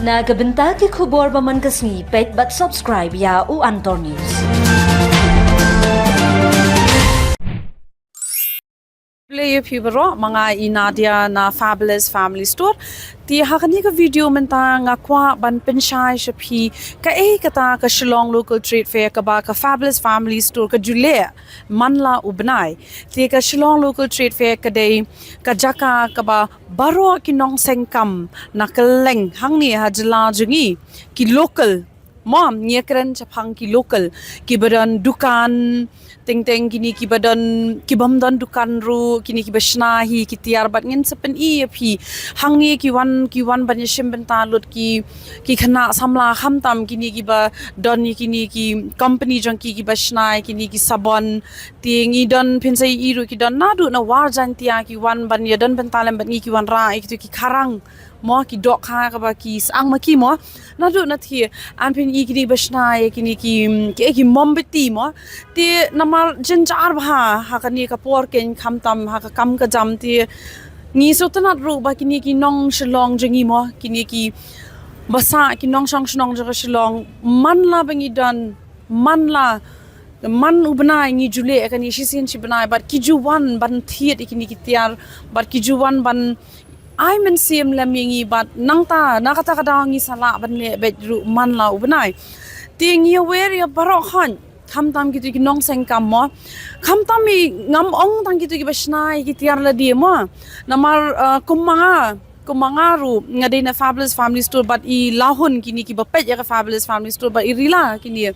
Nagabenta ki khubor baman kasni paidbah subscribe ya u Antor News. Play pibero mga inadia na Fabulous Family Store ti hakani ka video menta nga kwa ban penshai shapi ka kata ka Shillong Local Trade Fair ka ba ka Fabulous Family Store ka Julia manla ubnai ti ka Shillong Local Trade Fair ka day ka jaka ka ba baro kinong sengkam na keleng hangni hajla jungi ki local mom nyekren chapang ki local ki badan dukan teng kini ki badan ki bamdan dukan ru kini ki basna hi ki tiar bat ngin sepen I phi hangni ki wan ban yeshim ben talut ki khana samla khamtam kini ki ba don kini ki company jong ki basna kini ki sabon tingi don pinsai iru ki don nadu na war jan tia ki wan ban yadan ben talam ban ki wan ra ki karang mo ki dok kha ka ba ki sang ma ki mo nadu na thi an pin I kini basna kini ki mombeti mo ti namal jenjar bha hakani ka por ken khamtam ha ka kam ka jam ti ngi sotanat ru ba kini ki nong Shillong jengi mo kini ki basa ki nong shong jaga Shillong manla bangi dan manla man ubna ngi jule akani shisin chibna but kijuwan ban thied kini ki tiar but kijuwan ban I men sim lamingi but nangta nakata kadangi sala ban le bedru manla ubnai tingi aware ya barok han khamtam gitu ki nong seng kam mo khamtam mi ngam ong tang gitu ki basnai ki tiar la di mo namar kumanga ru ngade na Fabulous Family Store but I lahun kini ki bapet ya ka Fabulous Family Store but I rila kini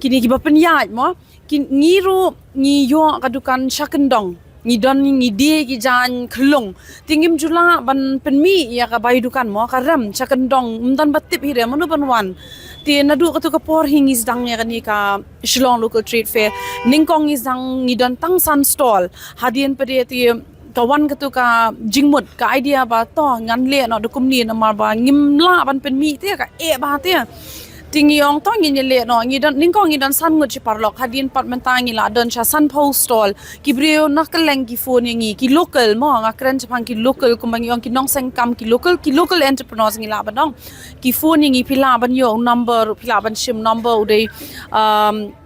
ki bapen yat mo ngi ru ngi yo ka dukan shakendong ngi don ngi de ki jan khlong tingim jula ban penmi ya ka bai dukan mo karam shakendong mdan batip hire manu ban wan ti nadu ka tu ka por hingis dang ya ni ka Shillong Local Trade Fair ningkong is dang ngi don tang san stall hadien pade ti kawan ka tu ka jingmut ka idea ba to ngan le no dukum ni na mar ba ngimla ban penmi ti ka ba ti tingi ong to ngi le no ngi don ningkong ngi don san ngut chi parlok hadien pat mentangi la don cha san post stall ki brio nakaleng ki phone ngi ki local mo nga kren chapang ki local kumbangi ong ki nong sengkam ki local entrepreneurs ngi la banong ki phone ngi pila ban yo number pila ban sim number udai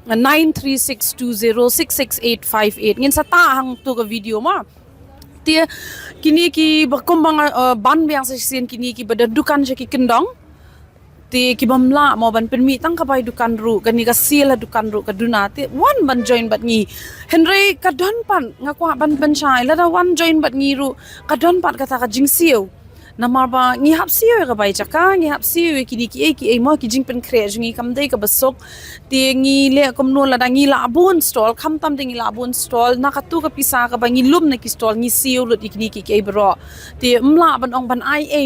9362066858 ngin sa ta hang tu ka video ma tia kini ki bakumbang ban biang sa sin kini ki badadukan ki kendong ti kibamla mo ban penmi tang kapai dukan ru kani ka sila dukan ru kaduna ti one ban join bat ngi henry kadon pan ngakwa ban chai la da one join bat ngi ru kadon pat kata ka jingsiu namar ba ngi hap siu ka bai jaka ngi hap siu kini ki mo ki jing pen kre ngi kam dei ka basok ti ngi le kom no la da ngi la bun stall kham tam ding la bun stall na ka tu ka pisa ka ba ngi lum na ki stall ngi siu lut ikini ki bro ti mla ban ong ban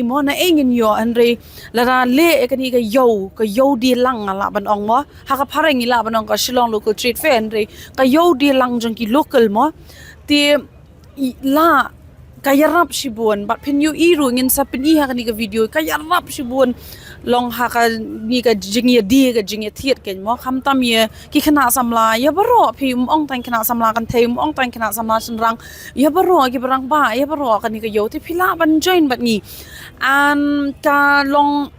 mo na engin yo henry la da le kani ka yo di lang la ban ong mo ha ka pharang ngi la ban ong ka Shillong Local Trade Fair henry ka yo di lang jong ki local mo ti la kayarap sibun bat penyu iru ngin sa peni ha ni ka video kayarap sibun long ha ka ni ka jingya thied ken mo khamtam ye ki khana samla ya baro phi ong tan khana samla kan thei ong tan khana samla sunrang ya baro ki barang ba ya baro ka ni ka yo ti phila ban join bat ni an ka long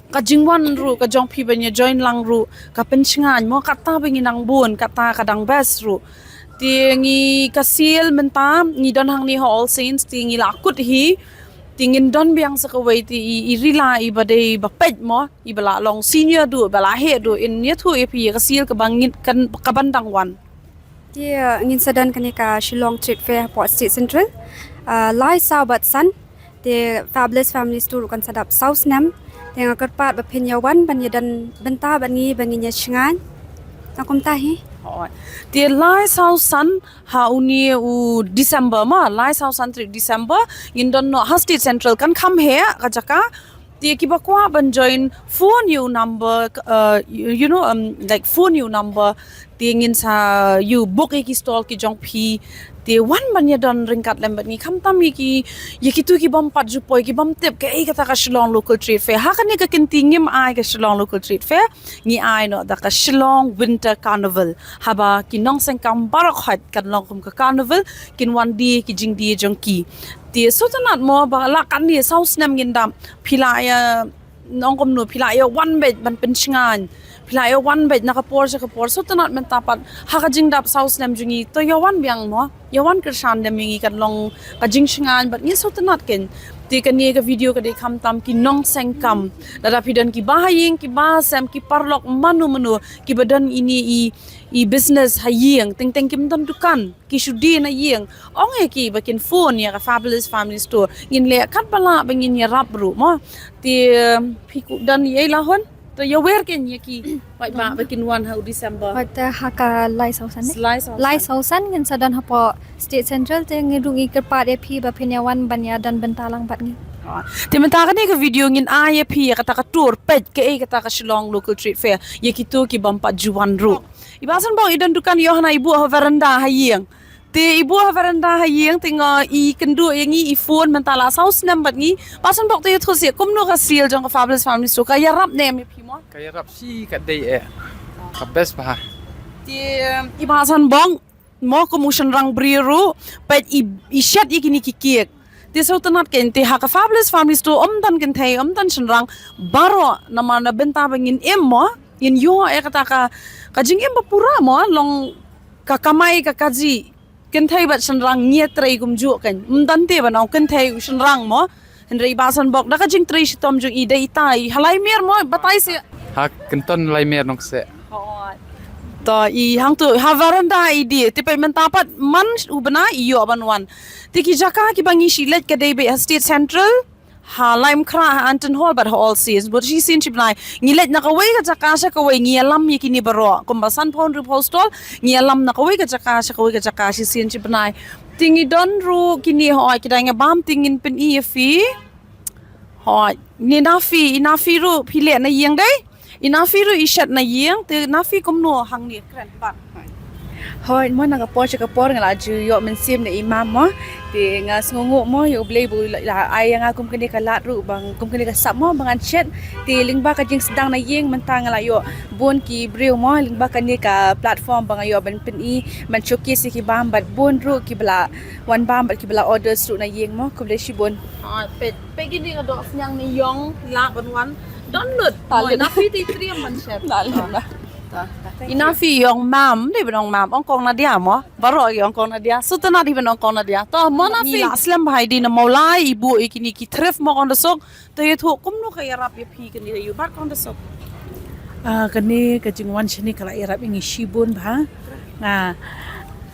ka jingwan ru ka jong phi ban ye join lang ru ka penchingan mo kata bengin nang bun kata kadang best ru tingi kasil mentam ngi don hang ni All Saints tingi lakut hi tingin don biang sa kawai ti irila ibade bapet mo ibala long senior du bala he du in yathu epi kasil ka bangin kan kabandang wan dia ngin sadan kani ka Shillong Trade Fair Port State Central lai sabat san the Fabulous Family Store kan sadap South Nam tengah kerpat bapenya ban yadan benta bani banginya chingan takum tahi ti lai sau san ha uni u December ma lai sau san 3 December in don no State Central kan come here ka jaka ti ki bakwa ban join phone you number like phone you number ti ngin sa you book ki stall ki jong phi ti wan ban ya don ringkat lembat ni khamtam ki tu ki bam pat ju poi ki bam tip ke kata ka Shillong Local Trade Fair ha kan ni ka kintingim ai ka Shillong Local Trade Fair ni ai no da ka Shillong Winter Carnival haba ki nong seng kam barak hat kan long kum ka Carnival kin wan di ki jing di jong ki ti so tanat mo ba la kan ni sau snam ngin dam phila ya น้องกำหนดพิลายวันเบ็ดมันเป็นงานพิลายวันเบ็ดนักปอร์จะกปอร์สุดตนัดมันตาปัดหากจิงดับเซาสเนมจุงีตัวยาวันเบียงมั้ยาวันกระชันเดมิงีกันลองกจิงงานแบบนี้สุดตนัดกันตีกันนี้กับวิดีโอกันได้คำตามกินน้องเซงคำแล้วพี่ดันกี่บ้ายิงกี่บ้าแซมกี่ปาร์ล็อกมนูกี่บัดนอินี่อีบิสเนสหายิงเต็งกิมตันทุกันกี่ชุดดีนะยิงอ๋อไงกี่บักินโฟนเนี่ยกับ Fabulous Family Store ยินเละคัดบลาบังยินยารับรู้มั้ยตีพี่กุดันยัยละฮอนตัวยาเวร์กันยากี่ไปบ้าบักินวันเฮาDecember วัดhaka lai sausan lai sausan ngin sadan hapo state central te ngidungi kerpat ep ba penyawan banya dan bentalang bat ngi Ti mentaka ni ka video ngin aya pi kata ka tour pet ke kata ka Shillong local trade fair ye kitu ki bampat juan ru ibasan bang idan dukan yo hana ibu ha veranda hayeng ti ibu ha veranda hayeng tinga I kendu yangi I phone mentala saus number ngi basan bok te those kumno ka seal jong ka Fabulous Family Store ka yarap nem ye pi mo ka yarap si ka dei ka best ba ti ibasan bang mo commotion rang briru pet I shat ye kini kikiek ti so tanat ken ti ha ka Fabulous Family Store dan ken thai dan shenrang baro namana benta bangin mo in yo kata ka jing em pura mo long ka kamai ka kaji ken thai bat shenrang ngie trei gum ju kan dan te ba ken thai shenrang mo henrei basan bok da ka jing trei shitom ju I dei tai halai mer mo batai se ha kenton lai mer nok se to I hang tu ha veranda idea ti pe men tapat man ubana iyo banwan ti ki jaka ki bangi shilet ka dei be state central ha laim kra anton hall but all sees but she seen chip nai ngilet na kawai ka jaka sa kawai ngialam ye kini baro kumbasan phone ru postal ngialam na kawai ka jaka sa kawai ka jaka she seen chip nai tingi don ru kini ho kidai nga bam tingin pen fi ho ni na fi ru phile na yeng dai inafi ru ishat na yeng te nafi komno hang ni kran pa Hoi mo nakapor siya kapor nga la ju yo men sim na imam mo ti nga sngungu mo yo blay bu la ay nga kum kini ka lat ru bang kum kini ka sap mo bangan chat ti lingba ka jing sedang na yeng man tang la yo bon ki breu mo lingba ka ni ka platform bang yo ban pen I man showcase ki bam bat bon ru ki bla wan bam bat ki bla orders ru na yeng mo kum le shi bon pe gini ka do nyang ni yong la ban wan don lut mo nafi ti triam man chef la inafi yong mam ni benong mam ong kong na dia mo baro yong kong na dia sutana di benong kong na dia to mo nafi aslam bhai di na maulai ibu ikini ki tref mo kon dasok to ye thu kumno ka yarap ye phi kini yu bat kon dasok kani ka jingwan chini kala yarap ingi shibun ba nga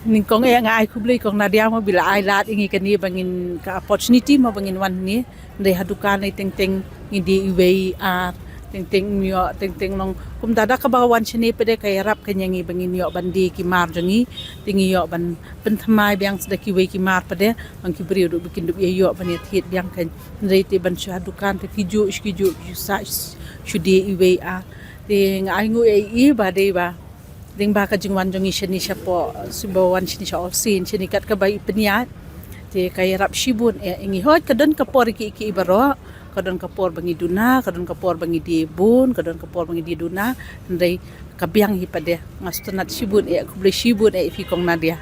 ning kong nga ai kublei kong na dia mo bila ai lat ingi kani bangin ka opportunity mo bangin wan ni dei hadukan ai teng hindi iwei ting nong kum dada ka bawan chini pede kay rap kanyangi bangin yo bandi ki mar jangi tingi yo ban penthamai biang sedaki wei ki mar pede ang ki brio du bikin du yo ban thied biang kan reiti ban sha dukan te kiju sa shudi iwei ting aingu ei ba dei ba ding ba ka jingwan jangi shani shapo subawan shini sha all sin shini kat ka bai peniat te kay rap shibun ingi hot kadon ka por ki ibaro kadon kapor bangi duna kadon kapor bangi di bun kadon kapor bangi di duna ndai kabiang hi pade ngastunat shibun kuble shibun fi kong nadia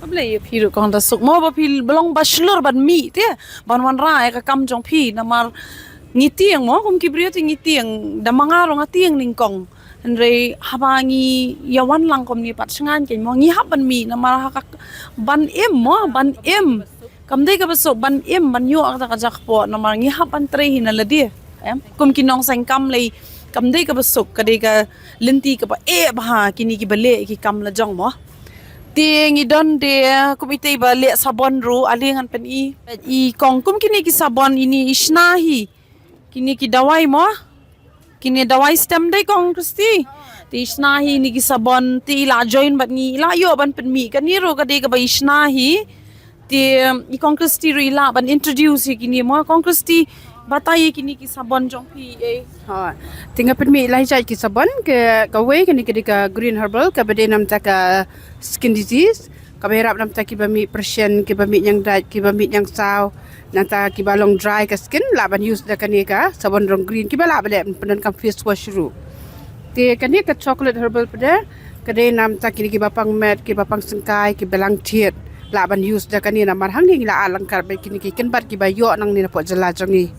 able ye phi ru kong da sok mo ba phi belong bachelor ban mi te ban wan ra ka kam jong phi namar ngitiang mo kum kibrio ti ngitiang damanga ro ngatiang ning kong ndai habangi yawan lang kom ni pat sngan ken mo ngi hab ban mi namar ha ban em mo ban em kam dei ka besok ban em ban yo ak ka jak po namar ngi hapan tre hin la di em kum kinong sang kam lei kam dei ka besok ka dei ka linti ka ba ba kini ki bale ki kam la jong mo ti ngi don de kum ite ba le sabon ru alingan pen I kong kum kini ki sabon ini isnahi kini ki dawai mo kini dawai stem dei kong kristi ti isnahi ni ki sabon ti la join bat ngi la yo ban pen mi ka ni ro ka dei ka ba isnahi ti ikong kristi ri la ban introduce kini mo kong kristi batai kini ki sabon jong pi ha tinga pen mi lai jai ki sabon ke ka we kini ka green herbal ka bade nam ta ka skin disease ka berap nam ta ki ba mi persian ki ba mi yang dai ki ba mi yang saw nanta ki ba long dry ka skin la ban use da kani ka sabon rong green ki ba la bale pen kam face wash ru ti kani ka chocolate herbal pade ka de nam ta ki ba pang mat ki ba pang sengkai ki belang thied la ban use da kani na mar hang ni la alangkar be kini ki ken bat ki ba yo nang ni na po jala jangi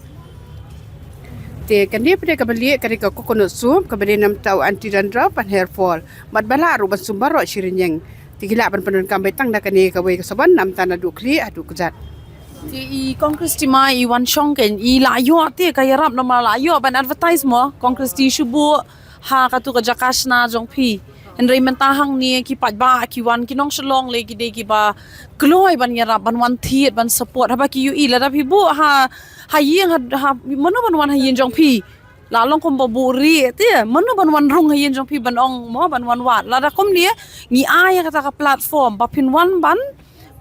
Te kan dia pada kabeli kadika coconut soup kabeli nam tau anti dandruff and hair fall. Mat bala ru ban sumbaro shirinyeng. Tigila ban penun kambai tang da kani kawai kasaban nam tana du kli adu kujat. Ti I Congress ti mai I wan chong ken I la yo ti ka yarap na ma la yo ban advertise mo Congress ti shubu ha ka tu ka jakash na jong phi. Henry mentahang ni ki paidbah ki wan ki nong Shillong le ki de ki ba gloi ban yarap ban wan thied ban support haba ki ui la da phi bu ha yeng ha mano ban wan ha yen jong phi la long kom ba bu ri ti mano ban wan rung ha yen jong phi ban ong mo ban wan wat la da kom ni ngi ai ka ta ka platform ba phin wan ban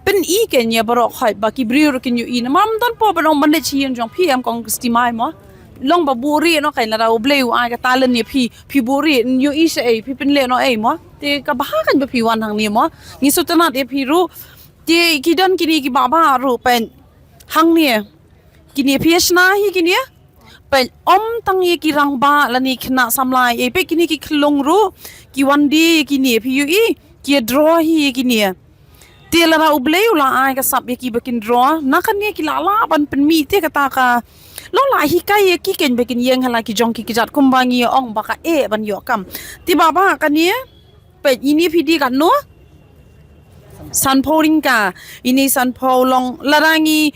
pen I ken ya barok khai ba ki brio ken yu I na mam don po ban ong ban le chi yen jong phi am kong sti mai mo long ba buri no kai la da obleu ai ka talen ni phi buri nyu I se ai phi pen le no ai mo te ka ba kan ba phi wan hang ni mo ni su tana te phi ru te ki don ki ni ki ba ba ru pen hang ni ki ni phi shna hi ki ni pen om tang ye ki rang ba la ni khna samlai e pe ki ni ki khlong ru ki wan di ki ni phi yu I ki draw hi ki ni te la da obleu la ai ka sap ye ki ba kin draw na kan ni ki la ban pen mi te ka ta ka lo la hi kai ki ken be kin yeng hala ki jong ki jat kum bangi ong ba ka e ban yo kam ti ba ba ka ni pe ini phi di kan no san pouring ka ini san pau long larangi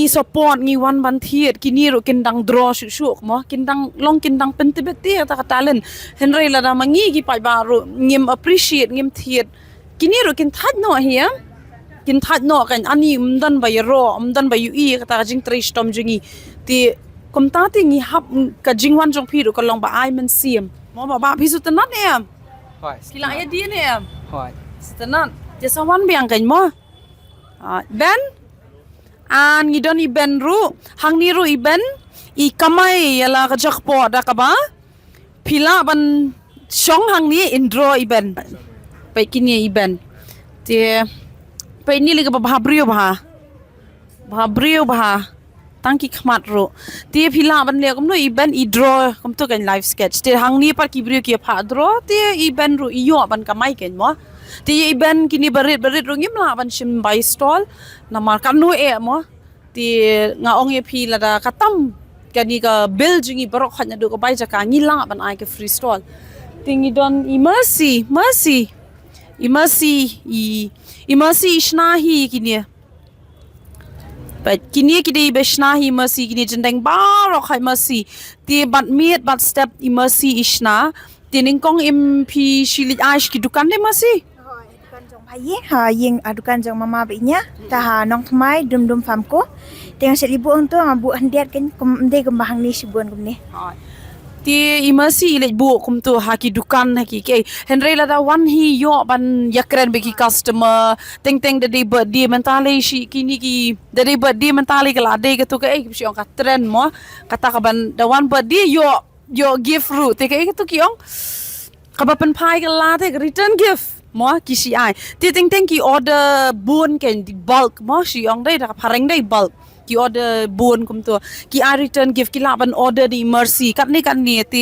support ngi wan ban thiet ki ni ro kin dang draw shu mo kin dang long kin dang pen te te ta ka talent henry la da mangi ki pa ba ro ngim appreciate ngim thiet ki ni ro kin that no hiam kin that no kan ani umdan ba yero umdan ba yu I ka ta jing trish tom jingi ti kom ta ti ngi hap ka jing wan jong phi ro ka long ba ai men sim mo ba phi su tan nat em Hoi. kila ya di ne em Hoi. tan je sa wan biang kan mo ben an ngi don I ben ru hang ni ru I ben I kamai yala ka jakpo da ka ba pila ban shong hang ni indro I ben pa kini I ben ti pe ni le ka ba brio ba tangki khmat ro te phila ban le kom no I ben I draw kom to kan live sketch te hang ni par ki brio ki pha draw te I ben ro I yo ban kamai ken mo te I ben kini barit ro ngim la ban shim bai stall na mar kan no e mo te nga ong ye phi la da katam kani ka bill jingi barok khat na do ko bai jaka ngi la ban ai ka free stall tingi don I mercy ishna hi kini but kini kidi beshna hi mercy kini jendeng baro khai mercy ti bat miet bat step I mercy ishna tining kong im phi shilit aish ki dukan de mercy Dukan jong bayi ha yeng adukan jong mama binya ta ha nong thmai dum fam ko teng se libu ong to ngabu handiat kan kum de kum bahang ni sibun kum ni ti imasi le bu kum tu haki dukan haki ke henry la da wan hi yo ban yakren be ki customer teng de birthday mentale shi kini ki de birthday mentale kala de ke tu ke shi ong ka trend mo kata ka ban da wan birthday yo gift ru te ke tu ki ong ka ba pen pai kala te return gift mo ki shi ai ti teng ki order bun ken di bulk mo shi ong dai da pareng dai bulk ki order bun kum tu ki I return gift ki la ban order di mercy kat ni ti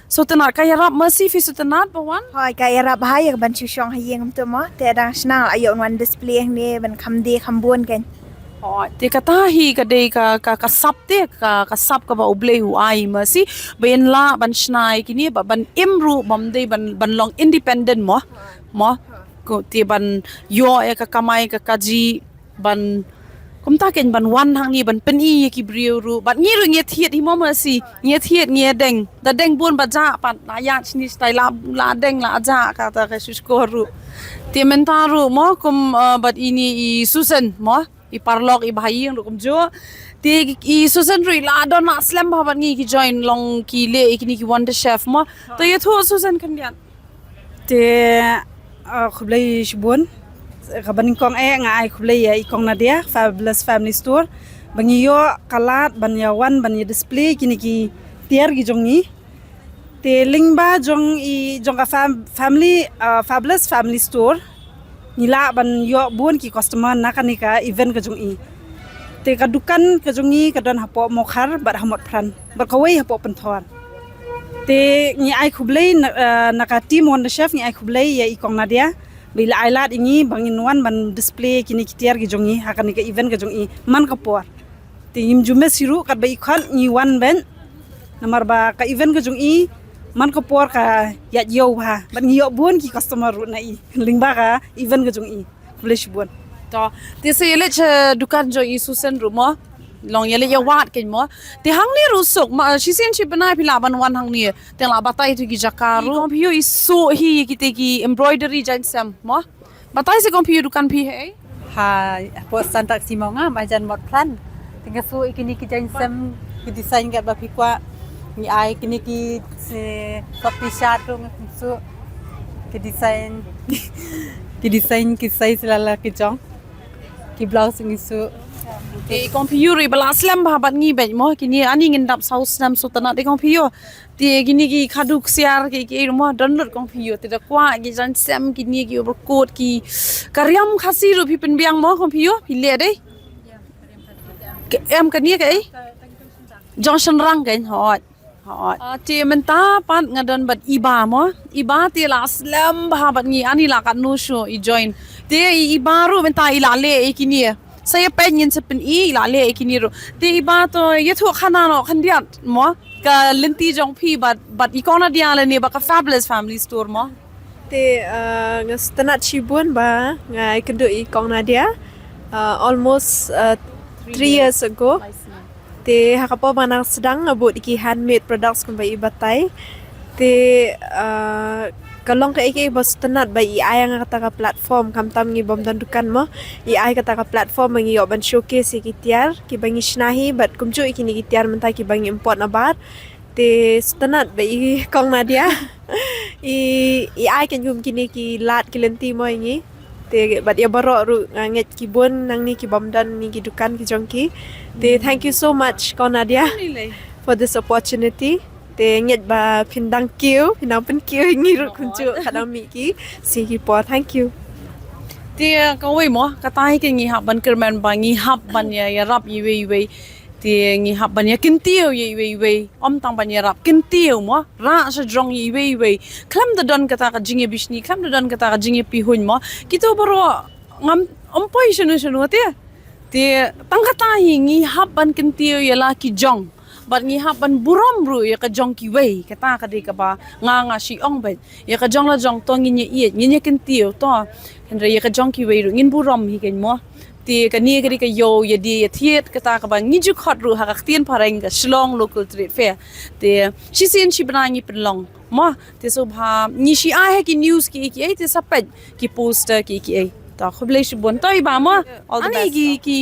so tanat kaya rap mercy fi so tanat bawan hoi ka era bahaya ban chu shong ha yeng tu mo te dang snang ayo wan display ni ban kham de kham bun kan te kata hi ka de ka sap te ka sap ka ba oble hu ai mercy ben la ban snai ki ni ba ban imru bam de ban long independent mo ko ti ban yo e ka kamai ka kaji ban kum ta ken ban wan hang ni ban pen I ki brio ru bat ngi ru nge thiet hi mo mercy nge thiet nge deng da deng bun ba ja pat la ya chini style la deng la ja ka ta ka sus ko ru ti mentaru mo kum bat ini I Susan mo I parlok I bhai ru kum jo ti I Susan ru la don na slam ba ban ngi ki join long ki le ikini ki wonder chef mo to ye tho Susan kan dian te khublai shibun kabaning kong nga ai khublai ya ikong na dia fabulous family store bangi yo kalat ban yawan ban display kini ki tiar gi jongi te lingba jong ka family fabulous family store nila ban yo bun ki customer na kanika event ka jongi te ka dukan ka jongi ka don hapo mokhar bar hamot pran bar kawai hapo penthor te ngi ai khublai na ka team on the chef ngi ai khublai ya ikong na dia bila ailat ingi bangin wan ban display kini kitiar gi jongi hakani ka event ga jongi man ka por te yim jume siru kat bai khan ni wan ben Namar ba ka event ka jung I man ko por ka yat yo ba. Ban ngiyo buon ki customer ru na I. Lingba ka event ka jung I. Flash buon. To ti se yele dukan jo i susen ru mo long yele ya wat ken mo ti hang ni ru sok ma shi sen chi bana pila ban wan hang ni te la batai tu ki jaka ru kom pio i so hi ki te ki embroidery jan sam mo batai se kom pio dukan pi he ha po santak simonga majan mot plan tinggal su ikini ki jan sam ki design ga ba pikwa ni ai kini ki se copy shot tu su ki design ki size lala ki jong ki blouse ngi su ti kom pio ri bala slam ba bat ngi be mo kini ani ngin dap saus nam su tana ti kom pio ti gini ki khaduk siar ki mo download kom pio ti da kwa ki jan sam kini ki overcoat ki karyam khasi ru pi pynbang mo kom pio pi le dei em cái nia cái Johnson răng cái họ ti menta pat ngadon bat iba mo iba ti la slam ba bat ngi ani la kan nu shu I join ti iba ru menta ila le ikinia saya pengen sepen ila le ikini ru ti iba to ye thu khana no khandiat mo ka lenti jong pi but ikona dia le ni ba ka fabulous family store mo Te ngestenat Cibun ba ngai kendu I Kong Nadia almost 3 years ago. Te hakapo manang sedang ngabut iki handmade products kun bai batai. Te kalong ka iki bos tenat bai ai ang kata ka platform kam tam ngi bom dan dukan mo. I ai kata ka platform ngi yo ban showcase iki tiar ki bangi shnahi but kumju iki ni tiar mentai ki bangi import na bar. Te stenat bai Kong Nadia. I ai kan yum kini ki lat ki lenti mo ngi. Te bat ya barok ru nget ki bon nang ni ki bom dan ni ki dukan ki jongki. Te thank you so much Kong Nadia for this opportunity. Te nget ba pindang kiu, pinang pen kiu ngi ru kunju kadang mi ki si ki po thank you. ti ka wei mo ka tai ki ngi hab ban kerman ba ngi hab ban ya rap yi wei ti ngi hab ban ya kin tiu yi wei om tang ban ya rap kin tiu mo ra sa jong yi wei klam da don kata ka jinge bishni klam da don kata ka jinge pi hun mo kito baro ngam om poi shunu ti tang kata hi ngi hab ban kin tiu ya la ki jong bat ngi hab ban buram ru ya ka jong ki wei kata ka de ka ba nga shi ong ba ya ka jong la jong to ngi kin tiu to henre ya ka jong ki wei ru ngin buram hi ken mo ti ka ni ka yo ya di ya thied kata ka ba ngi ju khot ru ha ka tien pareng ka Shillong local trade fair ti shi sin shi bana ngi penlong mo ti so bha ni shi ai ha ki news ki ai ti sapet ki poster ki ai ta khoble shi bon tai ba mo ani ki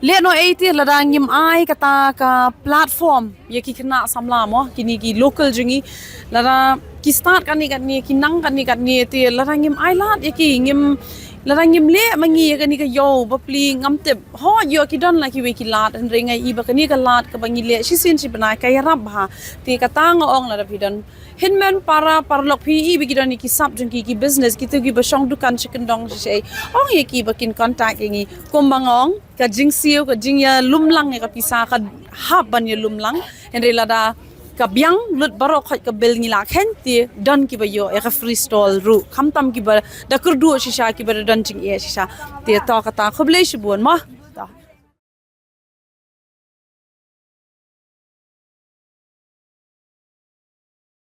le no ai ti la dang yim ai kata ka platform ye ki kena samla mo kini ki local jingi la da ki start kan ni ki nang kan ni ti la dang yim ai lat ye ki ngim la dang yim le mangi ka ni ka yo ba pli ngam te ho yo ki don la ki we ki lat en ringa I ba ka ni ka lat ka bangi le shi sin shi bana ka ya rab ha ti ka tang ong la da pidon hinmen para parlok pi I bi ki don ki sap jung ki business ki tu ki ba shong dukan chicken dong shi ong ye ki ba kin contact ngi kombangong ka jing siu ka jing ya lumlang ka pisa ka hab ban ya lumlang en re la da ka biang lut barok khot ka bel ngi la khen ti don ki ba yo e ka free stall ru kham tam ki ba da kurdu shisha ki ba don jing e shisha ti to ka ta khoble shi bon ma